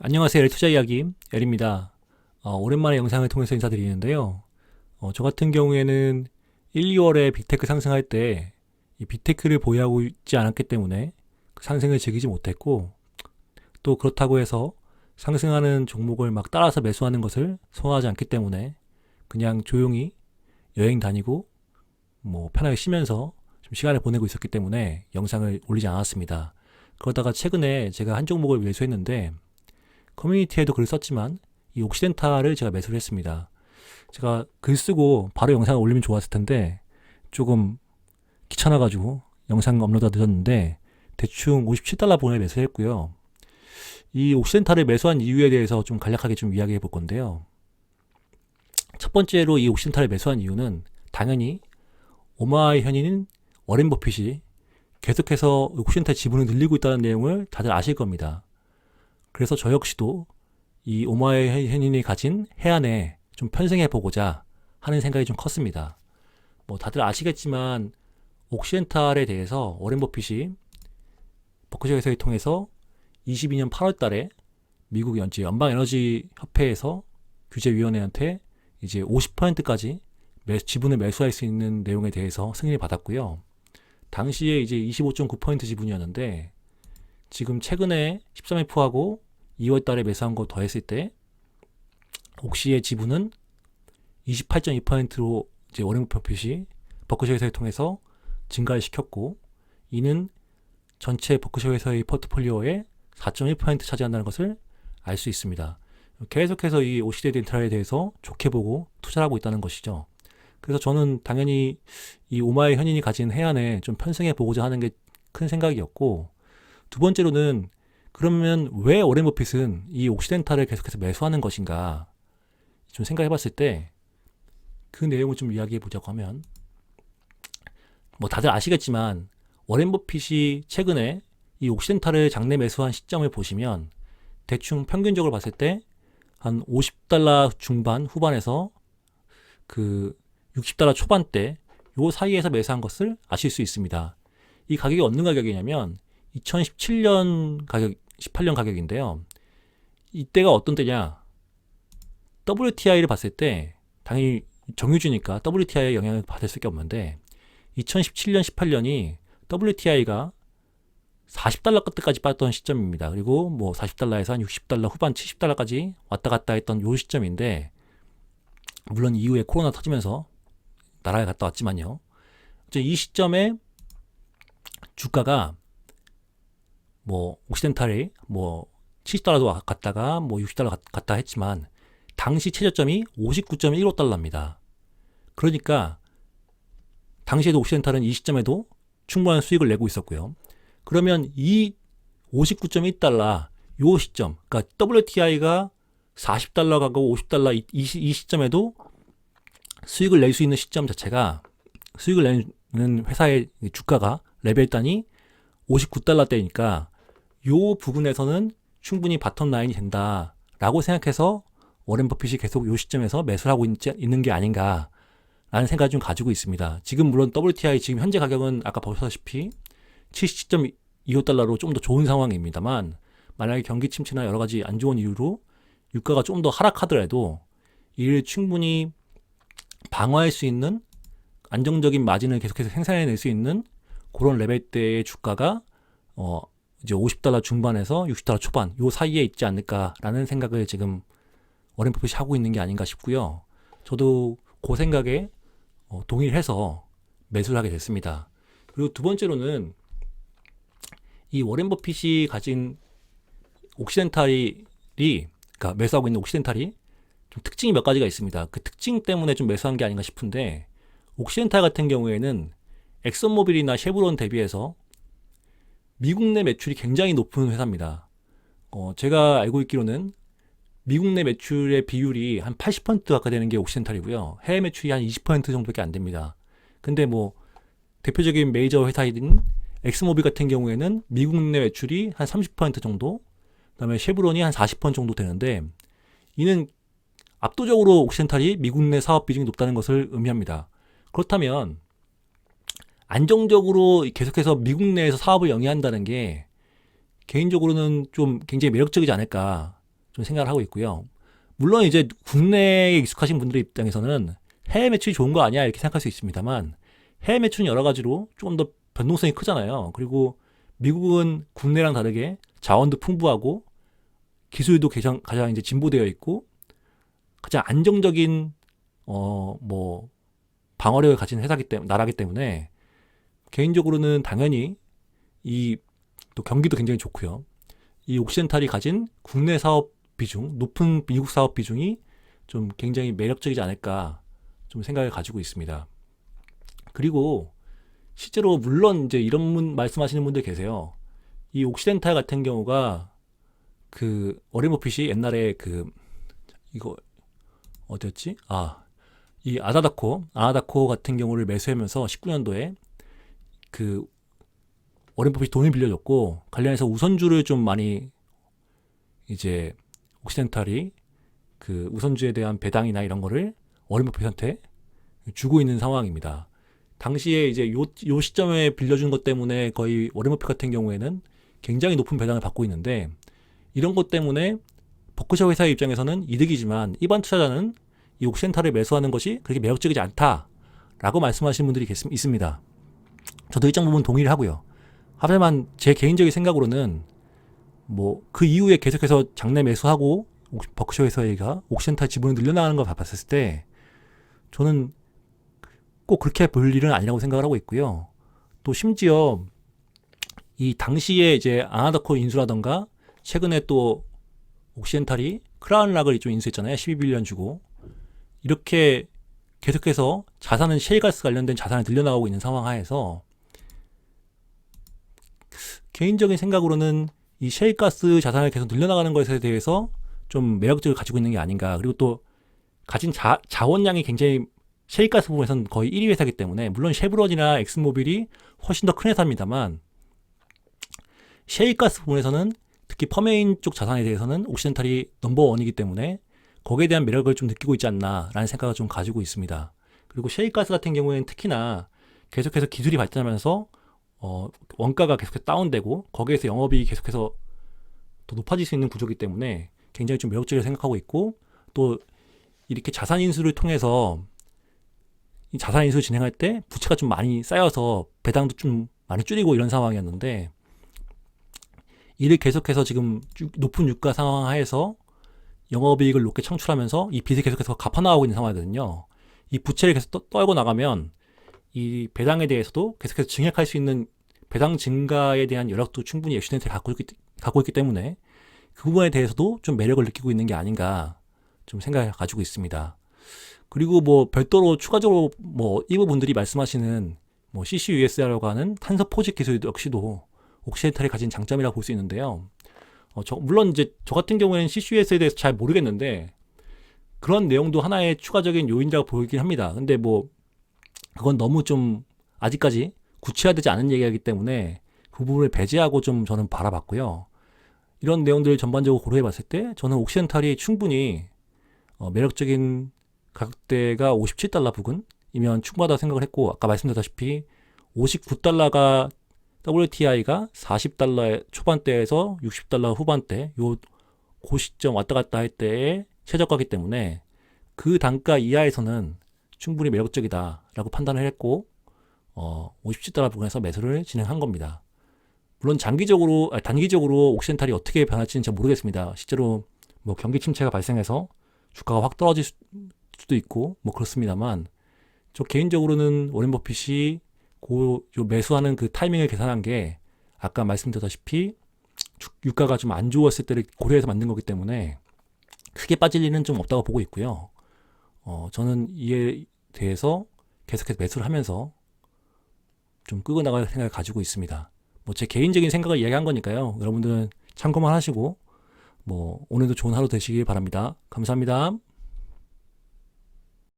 안녕하세요. 투자 이야기 엘입니다. 오랜만에 영상을 통해서 인사드리는데요. 저 같은 경우에는 1, 2월에 빅테크 상승할 때 이 빅테크를 보유하고 있지 않았기 때문에 그 상승을 즐기지 못했고, 또 그렇다고 해서 상승하는 종목을 막 따라서 매수하는 것을 선호하지 않기 때문에 그냥 조용히 여행 다니고 뭐 편하게 쉬면서 좀 시간을 보내고 있었기 때문에 영상을 올리지 않았습니다. 그러다가 최근에 제가 한 종목을 매수했는데, 커뮤니티에도 글을 썼지만 이 옥시덴탈을 제가 매수를 했습니다. 제가 글 쓰고 바로 영상을 올리면 좋았을 텐데 조금 귀찮아가지고 영상 업로드가 늦었는데 대충 57달러 분에 매수했고요. 이 옥시덴탈을 매수한 이유에 대해서 좀 간략하게 좀 이야기해 볼 건데요. 첫 번째로 이 옥시덴탈을 매수한 이유는 당연히 오마이 현인인 워렌 버핏이 계속해서 옥시덴탈 지분을 늘리고 있다는 내용을 다들 아실 겁니다. 그래서 저 역시도 이 오마이 현인이 가진 해안에 좀 편승해 보고자 하는 생각이 좀 컸습니다. 뭐 다들 아시겠지만 옥시덴탈에 대해서 워렌 버핏이 버크셔 회사를 통해서 22년 8월 달에 미국 연방에너지 협회에서 규제위원회한테 이제 50%까지 지분을 매수할 수 있는 내용에 대해서 승인을 받았고요. 당시에 이제 25.9% 지분이었는데 지금 최근에 13F하고 2월 달에 매수한 거 더했을 때 옥시의 지분은 28.2%로 이제 워렌 버핏이 버크셔 회사를 통해서 증가를 시켰고, 이는 전체 버크셔 회사의 포트폴리오의 4.1% 차지한다는 것을 알 수 있습니다. 계속해서 이 옥시덴탈에 대해서 좋게 보고 투자를 하고 있다는 것이죠. 그래서 저는 당연히 이 오마이 현인이 가진 해안에 좀 편승해 보고자 하는 게 큰 생각이었고, 두 번째로는 그러면 왜 워렌 버핏은 이 옥시덴탈을 계속해서 매수하는 것인가 좀 생각해 봤을 때 그 내용을 좀 이야기해 보자고 하면, 뭐 다들 아시겠지만 워렌 버핏이 최근에 이 옥시덴탈을 장내 매수한 시점을 보시면 대충 평균적으로 봤을 때 한 50달러 중반 후반에서 그 60달러 초반대 요 사이에서 매수한 것을 아실 수 있습니다. 이 가격이 어느 가격이냐면 2017년 가격, 18년 가격인데요. 이때가 어떤 때냐? WTI를 봤을 때 당연히 정유주니까 WTI의 영향을 받을 수밖에 없는데 2017년, 18년이 WTI가 40달러 끝까지 빠졌던 시점입니다. 그리고 뭐 40달러에서 한 60달러 후반 70달러까지 왔다 갔다 했던 요 시점인데, 물론 이후에 코로나 터지면서 나라에 갔다 왔지만요. 이 시점에 주가가 뭐 옥시덴탈이 뭐 70달러도 갔다가 뭐 60달러 갔다 했지만 당시 최저점이 59.15달러입니다. 그러니까 당시에도 옥시덴탈은 이 시점에도 충분한 수익을 내고 있었고요. 그러면 이 59.1달러 요 시점, 그러니까 WTI가 40달러 가고 50달러 이 시점에도 수익을 낼 수 있는 시점 자체가, 수익을 내는 회사의 주가가 레벨 단위 59달러대니까 요 부분에서는 충분히 바텀 라인이 된다라고 생각해서 워렌 버핏이 계속 요 시점에서 매수를 하고 있는 게 아닌가 라는 생각을 좀 가지고 있습니다. 지금 물론 WTI 지금 현재 가격은 아까 보셨다시피 70.25달러로 좀 더 좋은 상황입니다만, 만약에 경기 침체나 여러 가지 안 좋은 이유로 유가가 좀 더 하락하더라도 이를 충분히 방어할 수 있는 안정적인 마진을 계속해서 생산해낼 수 있는 그런 레벨대의 주가가 이제 50달러 중반에서 60달러 초반 요 사이에 있지 않을까라는 생각을 지금 워렌 버핏이 하고 있는 게 아닌가 싶고요. 저도 그 생각에 동의를 해서 매수를 하게 됐습니다. 그리고 두 번째로는 이 워렌 버핏이 가진 옥시덴탈이, 그러니까 매수하고 있는 옥시덴탈이 좀 특징이 몇 가지가 있습니다. 그 특징 때문에 좀 매수한 게 아닌가 싶은데, 옥시덴탈 같은 경우에는 엑슨모빌이나 쉐브론 대비해서 미국 내 매출이 굉장히 높은 회사입니다. 제가 알고 있기로는 미국 내 매출의 비율이 한 80% 가까이 되는 게 옥시덴탈이고요. 해외 매출이 한 20% 정도밖에 안 됩니다. 근데 뭐 대표적인 메이저 회사인 엑스모빌 같은 경우에는 미국 내 매출이 한 30% 정도, 그다음에 쉐브론이 한 40% 정도 되는데, 이는 압도적으로 옥시덴탈이 미국 내 사업 비중이 높다는 것을 의미합니다. 그렇다면 안정적으로 계속해서 미국 내에서 사업을 영위한다는 게 개인적으로는 좀 굉장히 매력적이지 않을까 좀 생각을 하고 있고요. 물론 이제 국내에 익숙하신 분들 입장에서는 해외 매출이 좋은 거 아니야 이렇게 생각할 수 있습니다만, 해외 매출은 여러 가지로 조금 더 변동성이 크잖아요. 그리고 미국은 국내랑 다르게 자원도 풍부하고 기술도 가장 이제 진보되어 있고 가장 안정적인 뭐 방어력을 가진 나라기 때문에 개인적으로는 당연히 이 또 경기도 굉장히 좋고요. 이 옥시덴탈이 가진 국내 사업 비중, 높은 미국 사업 비중이 좀 굉장히 매력적이지 않을까 좀 생각을 가지고 있습니다. 그리고 실제로 물론 이제 이런 말씀하시는 분들 계세요. 이 옥시덴탈 같은 경우가 그 워렌 버핏이 옛날에 그 이거 어디였지? 이 아나다코 같은 경우를 매수하면서 19년도에 그 워렌 버핏이 돈을 빌려줬고 관련해서 우선주를 좀 많이 이제 옥시덴탈이 그 우선주에 대한 배당이나 이런 거를 워렌 버핏한테 주고 있는 상황입니다. 당시에 이제 요 시점에 빌려준 것 때문에 거의 워렌 버핏 같은 경우에는 굉장히 높은 배당을 받고 있는데, 이런 것 때문에 버크셔 회사의 입장에서는 이득이지만 일반 투자자는 이 옥시덴탈을 매수하는 것이 그렇게 매력적이지 않다라고 말씀하시는 분들이 있습니다. 저도 일정 부분 동의를 하고요. 하지만 제 개인적인 생각으로는 뭐 그 이후에 계속해서 장내 매수하고 버크셔 회사가 옥시덴탈 지분을 늘려나가는 걸 봤을 때 저는 꼭 그렇게 볼 일은 아니라고 생각을 하고 있고요. 또 심지어 이 당시에 이제 아나다코 인수라던가 최근에 또 옥시덴탈이 크라운락을 좀 인수했잖아요. 12빌리언 주고. 이렇게 계속해서 자산은 셰일가스 관련된 자산을 늘려나가고 있는 상황 하에서 개인적인 생각으로는 이 셰일가스 자산을 계속 늘려나가는 것에 대해서 좀 매력적을 가지고 있는 게 아닌가. 그리고 또 가진 자원량이 굉장히 셰일가스 부분에서는 거의 1위 회사이기 때문에, 물론 쉐브론이나 엑슨모빌이 훨씬 더 큰 회사입니다만 셰일가스 부분에서는 특히 퍼메인 쪽 자산에 대해서는 옥시덴탈이 넘버원이기 때문에 거기에 대한 매력을 좀 느끼고 있지 않나라는 생각을 좀 가지고 있습니다. 그리고 셰일가스 같은 경우에는 특히나 계속해서 기술이 발전하면서 원가가 계속해서 다운되고 거기에서 영업이익이 계속해서 더 높아질 수 있는 구조이기 때문에 굉장히 좀 매력적이라고 생각하고 있고, 또 이렇게 자산 인수를 통해서 이 자산 인수를 진행할 때 부채가 좀 많이 쌓여서 배당도 좀 많이 줄이고 이런 상황이었는데, 이를 계속해서 지금 높은 유가 상황 하에서 영업이익을 높게 창출하면서 이 빚을 계속해서 갚아나가고 있는 상황이거든요. 이 부채를 계속 떨고 나가면 이 배당에 대해서도 계속해서 증액할 수 있는 배당 증가에 대한 여력도 충분히 옥시덴탈이 갖고 있기 때문에 그 부분에 대해서도 좀 매력을 느끼고 있는 게 아닌가 좀 생각을 가지고 있습니다. 그리고 뭐 별도로 추가적으로 뭐 일부 분들이 말씀하시는 뭐 CCUS라고 하는 탄소 포집 기술 역시도 옥시덴탈이 가진 장점이라고 볼 수 있는데요. 물론 이제 저 같은 경우에는 CCUS에 대해서 잘 모르겠는데 그런 내용도 하나의 추가적인 요인이라고 보이긴 합니다. 근데 뭐 그건 너무 좀 아직까지 구체화되지 않은 얘기이기 때문에 그 부분을 배제하고 좀 저는 바라봤고요. 이런 내용들을 전반적으로 고려해 봤을 때 저는 옥시덴탈이 충분히 매력적인 가격대가 $57 부근이면 충분하다고 생각을 했고, 아까 말씀드렸다시피 $59가 WTI가 $40 초반대에서 $60 후반대 요 고시점 왔다 갔다 할 때의 최저가이기 때문에 그 단가 이하에서는 충분히 매력적이다라고 판단을 했고 $57 부근에서 매수를 진행한 겁니다. 물론 단기적으로 옥시덴탈이 어떻게 변할지는 잘 모르겠습니다. 실제로 뭐 경기 침체가 발생해서 주가가 확 떨어질 수도 있고 뭐 그렇습니다만, 저 개인적으로는 워렌 버핏이 매수하는 그 타이밍을 계산한 게 아까 말씀드렸다시피 유가가 좀 안 좋았을 때를 고려해서 만든 거기 때문에 크게 빠질 일은 좀 없다고 보고 있고요. 저는 이에 대해서 계속해서 매수를 하면서 좀 끄고 나갈 생각을 가지고 있습니다. 뭐 제 개인적인 생각을 이야기한 거니까요. 여러분들은 참고만 하시고 뭐 오늘도 좋은 하루 되시길 바랍니다. 감사합니다.